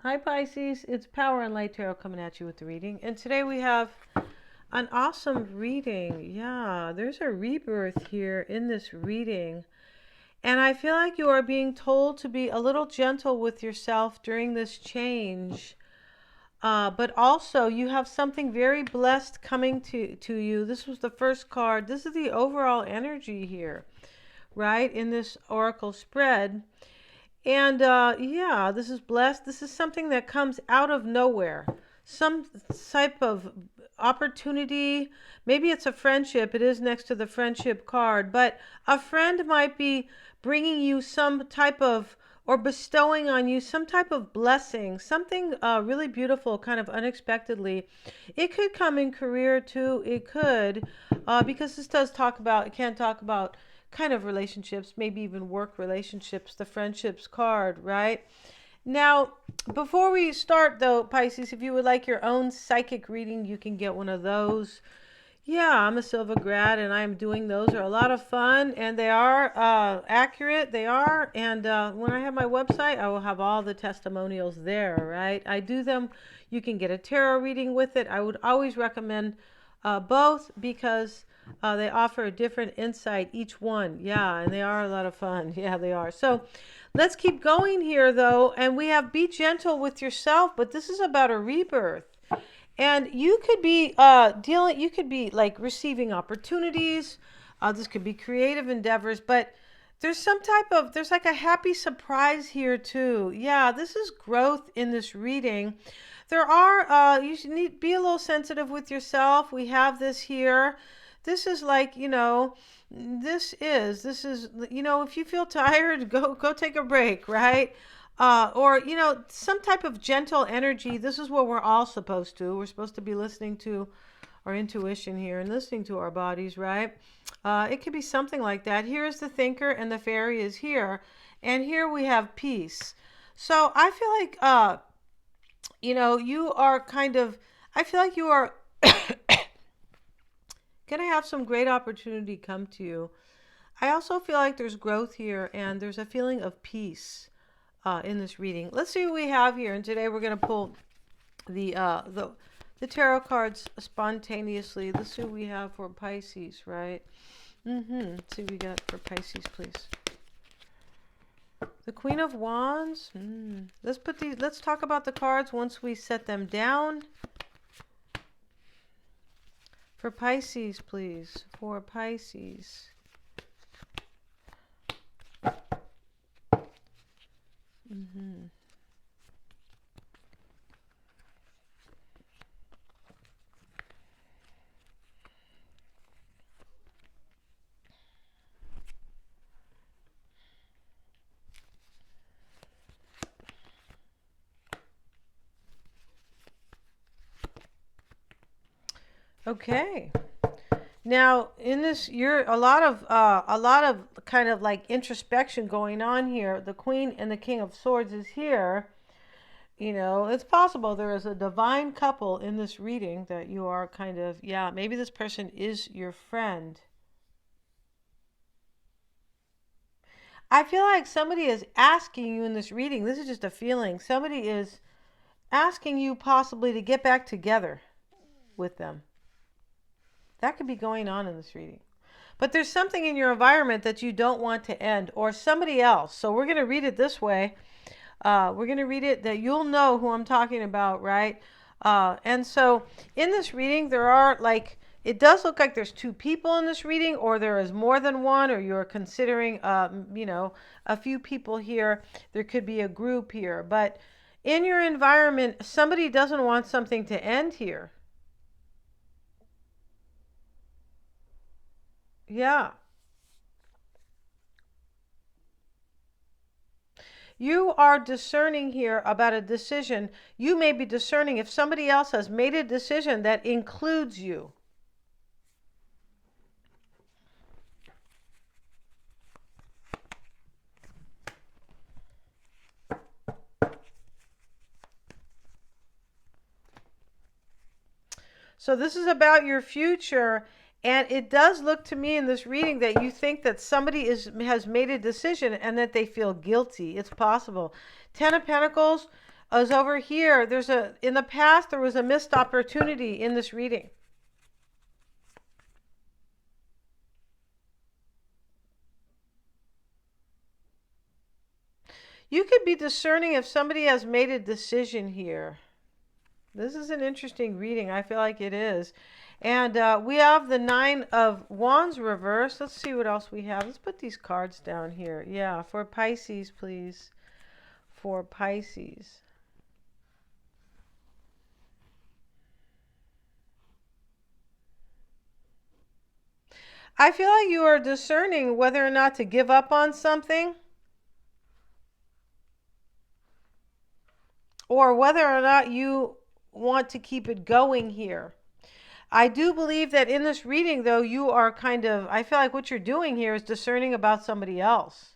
Hi Pisces, it's Power and Light Tarot coming at you with the reading. And today we have an awesome reading. Yeah, there's a rebirth here in this reading. And I feel like you are being told to be a little gentle with yourself during this change. But also you have something very blessed coming to you. This was the first card. This is the overall energy here, right? In this oracle spread. And yeah, this is blessed. This is something that comes out of nowhere. Some type of opportunity. Maybe it's a friendship. It is next to the friendship card. But a friend might be bringing you some type of, or bestowing on you some type of blessing. Something really beautiful, kind of unexpectedly. It could come in career too. It could, because this does talk about, it can talk about kind of relationships, maybe even work relationships, the friendships card, right? Now, before we start though, Pisces, if you would like your own psychic reading, you can get one of those. Yeah, I'm a Silva grad and I'm doing those. They're a lot of fun and they are accurate. They are. And when I have my website, I will have all the testimonials there, right? I do them. You can get a tarot reading with it. I would always recommend both because they offer a different insight, each one. Yeah, and they are a lot of fun. Yeah, they are. So let's keep going here, though. And we have be gentle with yourself, but this is about a rebirth. And you could be you could be like receiving opportunities. This could be creative endeavors, but there's there's like a happy surprise here too. Yeah, this is growth in this reading. There are, you should be a little sensitive with yourself. We have this here. This is like, this is, if you feel tired, go take a break, right? Or, some type of gentle energy. This is what we're all supposed to. We're supposed to be listening to our intuition here and listening to our bodies, right? It could be something like that. Here's the thinker and the fairy is here. And here we have peace. So I feel like, you are kind of, I feel like you are going to have some great opportunity come to you. I also feel like there's growth here and there's a feeling of peace in this reading. Let's see what we have here. And today we're going to pull the tarot cards spontaneously. Let's see what we have for Pisces, right? Let's see what we got for Pisces, please. The Queen of Wands. Let's talk about the cards once we set them down. For Pisces, please. For Pisces. Okay. Now, in this, you're a lot of kind of like introspection going on here. The Queen and the King of Swords is here. It's possible there is a divine couple in this reading that you are kind of, yeah, maybe this person is your friend. I feel like somebody is asking you in this reading, this is just a feeling, somebody is asking you possibly to get back together with them. That could be going on in this reading. But there's something in your environment that you don't want to end, or somebody else. So we're going to read it this way. We're going to read it that you'll know who I'm talking about, right? And so in this reading, there are it does look like there's two people in this reading, or there is more than one, or you're considering, a few people here. There could be a group here. But in your environment, somebody doesn't want something to end here. Yeah. You are discerning here about a decision. You may be discerning if somebody else has made a decision that includes you. So this is about your future. And it does look to me in this reading that you think that somebody has made a decision and that they feel guilty. It's possible. Ten of Pentacles, is over here. In the past, there was a missed opportunity in this reading. You could be discerning if somebody has made a decision here. This is an interesting reading. I feel like it is. And we have the Nine of Wands reversed. Let's see what else we have. Let's put these cards down here. Yeah, for Pisces, please. For Pisces. I feel like you are discerning whether or not to give up on something, or whether or not you want to keep it going here. I do believe that in this reading, though, you are I feel like what you're doing here is discerning about somebody else.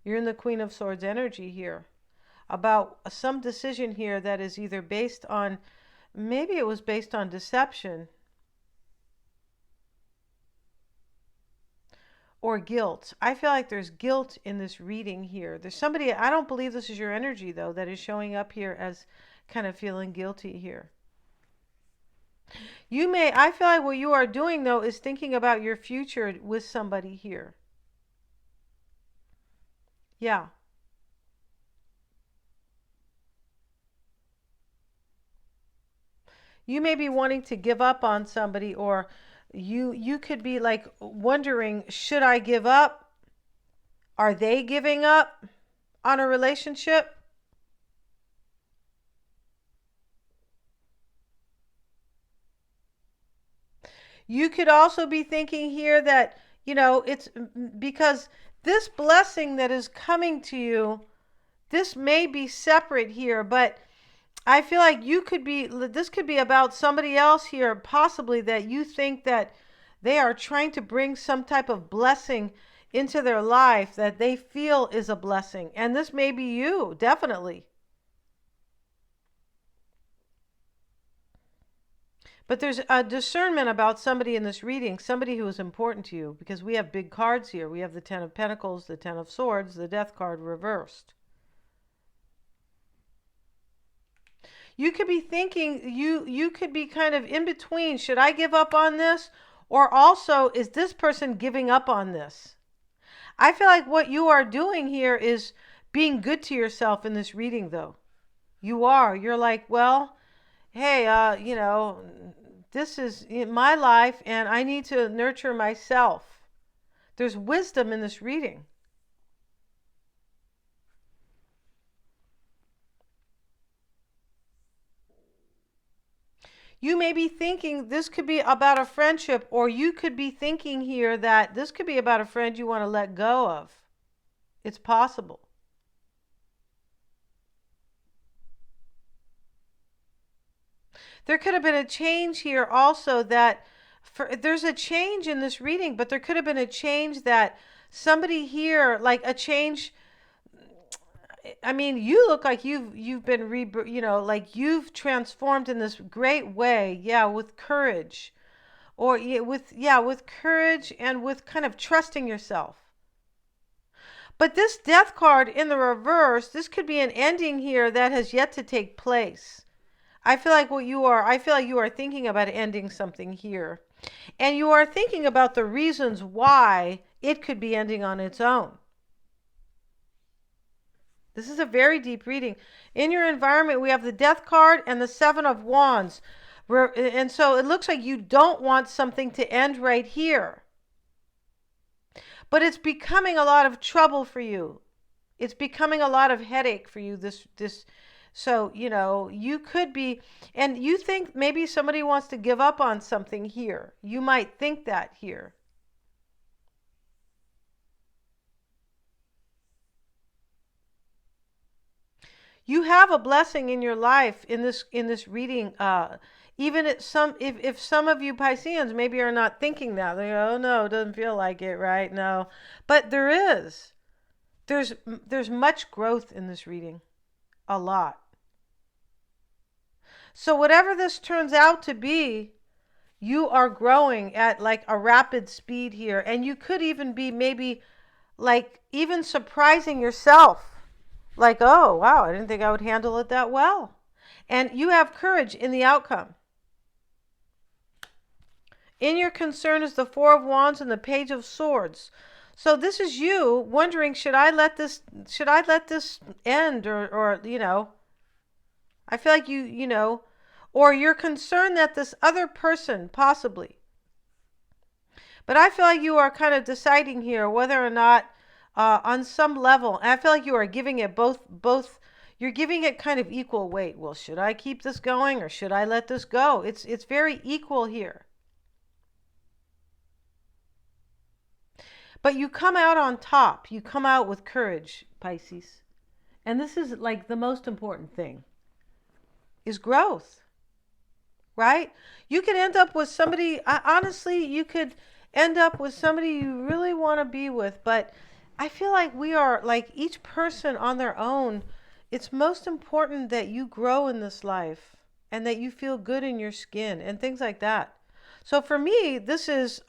You're in the Queen of Swords energy here. About some decision here that is either based on, maybe it was based on deception or guilt. I feel like there's guilt in this reading here. There's somebody, I don't believe this is your energy, though, that is showing up here as kind of feeling guilty here. I feel like what you are doing, though, is thinking about your future with somebody here. Yeah. You may be wanting to give up on somebody, or you could be like wondering, should I give up? Are they giving up on a relationship? You could also be thinking here that, it's because this blessing that is coming to you, this may be separate here, but I feel like this could be about somebody else here, possibly, that you think that they are trying to bring some type of blessing into their life that they feel is a blessing. And this may be you, definitely. But there's a discernment about somebody in this reading, somebody who is important to you, because we have big cards here. We have the Ten of Pentacles, the Ten of Swords, the Death card reversed. You could be thinking, you could be kind of in between. Should I give up on this? Or also, is this person giving up on this? I feel like what you are doing here is being good to yourself in this reading, though. You are. You're like, well, hey, this is my life and I need to nurture myself. There's wisdom in this reading. You may be thinking this could be about a friendship, or you could be thinking here that this could be about a friend you want to let go of. It's possible. There could have been a change here also there's a change in this reading, but there could have been a change that somebody here, like a change. I mean, you look like you've been like you've transformed in this great way. Yeah, with courage, or with courage and with kind of trusting yourself. But this Death card in the reverse, this could be an ending here that has yet to take place. I feel like you are thinking about ending something here. And you are thinking about the reasons why it could be ending on its own. This is a very deep reading. In your environment, we have the Death card and the Seven of Wands. And so it looks like you don't want something to end right here. But it's becoming a lot of trouble for you. It's becoming a lot of headache for you, so, you could be, and you think maybe somebody wants to give up on something here. You might think that here. You have a blessing in your life in this reading. Even if some of you Pisceans maybe are not thinking that, they go, oh no, it doesn't feel like it, right? No, but there is. There's much growth in this reading, a lot. So whatever this turns out to be, you are growing at like a rapid speed here, and you could even be maybe like even surprising yourself Like, oh, wow, I didn't think I would handle it that well. And you have courage in the outcome. In your concern is the Four of Wands and the Page of Swords. So this is you wondering, should I let this end, or I feel like or you're concerned that this other person possibly. But I feel like you are kind of deciding here whether or not, on some level, and I feel like you are giving it both. You're giving it kind of equal weight. Well, should I keep this going or should I let this go? It's very equal here. But you come out on top. You come out with courage, Pisces. And this is like the most important thing is growth, right? You could end up with somebody, honestly, you could end up with somebody you really want to be with, but I feel like we are like each person on their own. It's most important that you grow in this life and that you feel good in your skin and things like that. So for me, this is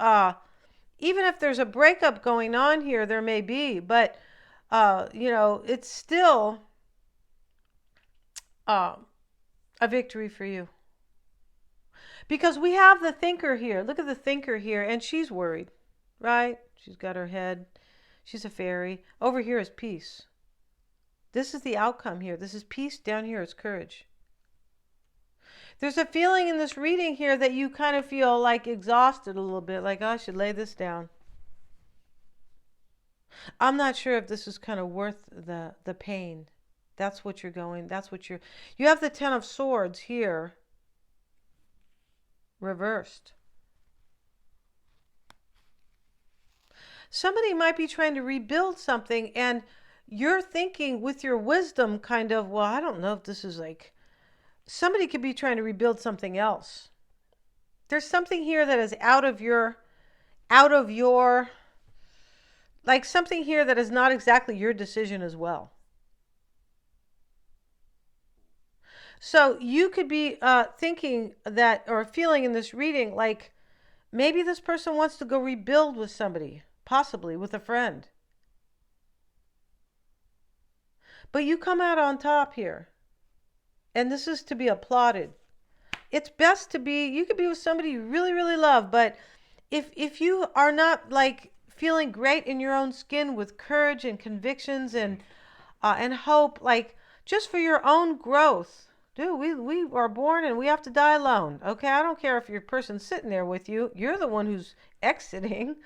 even if there's a breakup going on here, there may be, but it's still uh, a victory for you. Because we have the thinker here. Look at the thinker here, and she's worried, right? She's got her head. She's a fairy. Over here is peace. This is the outcome here. This is peace. Down here is courage. There's a feeling in this reading here that you kind of feel like exhausted a little bit, like, oh, I should lay this down. I'm not sure if this is kind of worth the pain. That's what you're going. You have the Ten of Swords here reversed. Somebody might be trying to rebuild something and you're thinking with your wisdom kind of, well, I don't know if this is like, somebody could be trying to rebuild something else. There's something here that is out of your, like something here that is not exactly your decision as well. So you could be thinking that, or feeling in this reading, like maybe this person wants to go rebuild with somebody, possibly with a friend. But you come out on top here. And this is to be applauded. It's best to be, you could be with somebody you really, really love, but if you are not like feeling great in your own skin with courage and convictions and hope, like just for your own growth. Dude, we are born and we have to die alone. Okay, I don't care if your person's sitting there with you. You're the one who's exiting.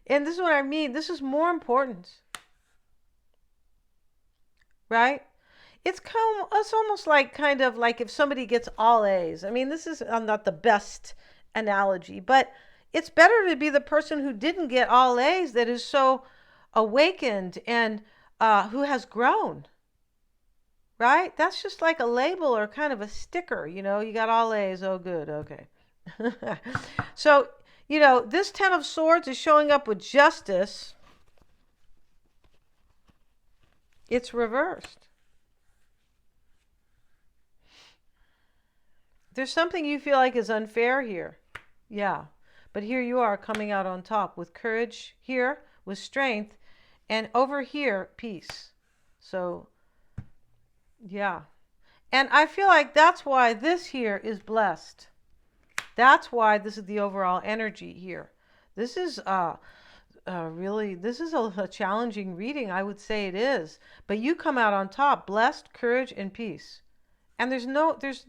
And this is what I mean. This is more important. Right? It's almost like kind of like if somebody gets all A's. I mean, this is not the best analogy, but it's better to be the person who didn't get all A's that is so awakened and who has grown. Right? That's just like a label or kind of a sticker. You got all A's. Oh, good. Okay. So, this Ten of Swords is showing up with justice. It's reversed. There's something you feel like is unfair here. Yeah. But here you are coming out on top with courage here, with strength, and over here, peace. So, yeah. And I feel like that's why this here is blessed. That's why this is the overall energy here. This is really, this is a challenging reading. I would say it is. But you come out on top, blessed, courage, and peace. And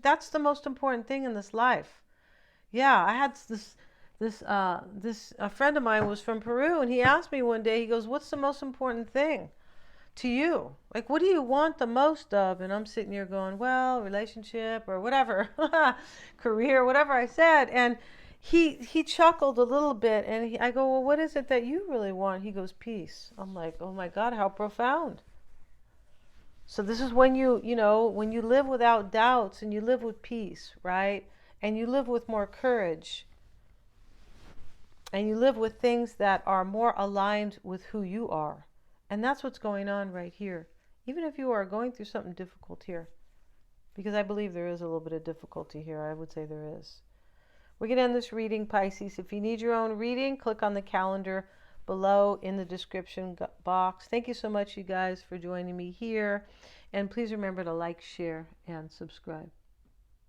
that's the most important thing in this life. Yeah, I had a friend of mine was from Peru, and he asked me one day, he goes, what's the most important thing to you? Like, what do you want the most of? And I'm sitting here going, well, relationship or whatever, career, whatever I said. And he chuckled a little bit, and I go, well, what is it that you really want? He goes, peace. I'm like, oh my God, how profound. So this is when when you live without doubts and you live with peace, right? And you live with more courage. And you live with things that are more aligned with who you are. And that's what's going on right here. Even if you are going through something difficult here. Because I believe there is a little bit of difficulty here. I would say there is. We're going to end this reading, Pisces. If you need your own reading, click on the calendar below in the description box. Thank you so much, you guys, for joining me here. And please remember to like, share, and subscribe.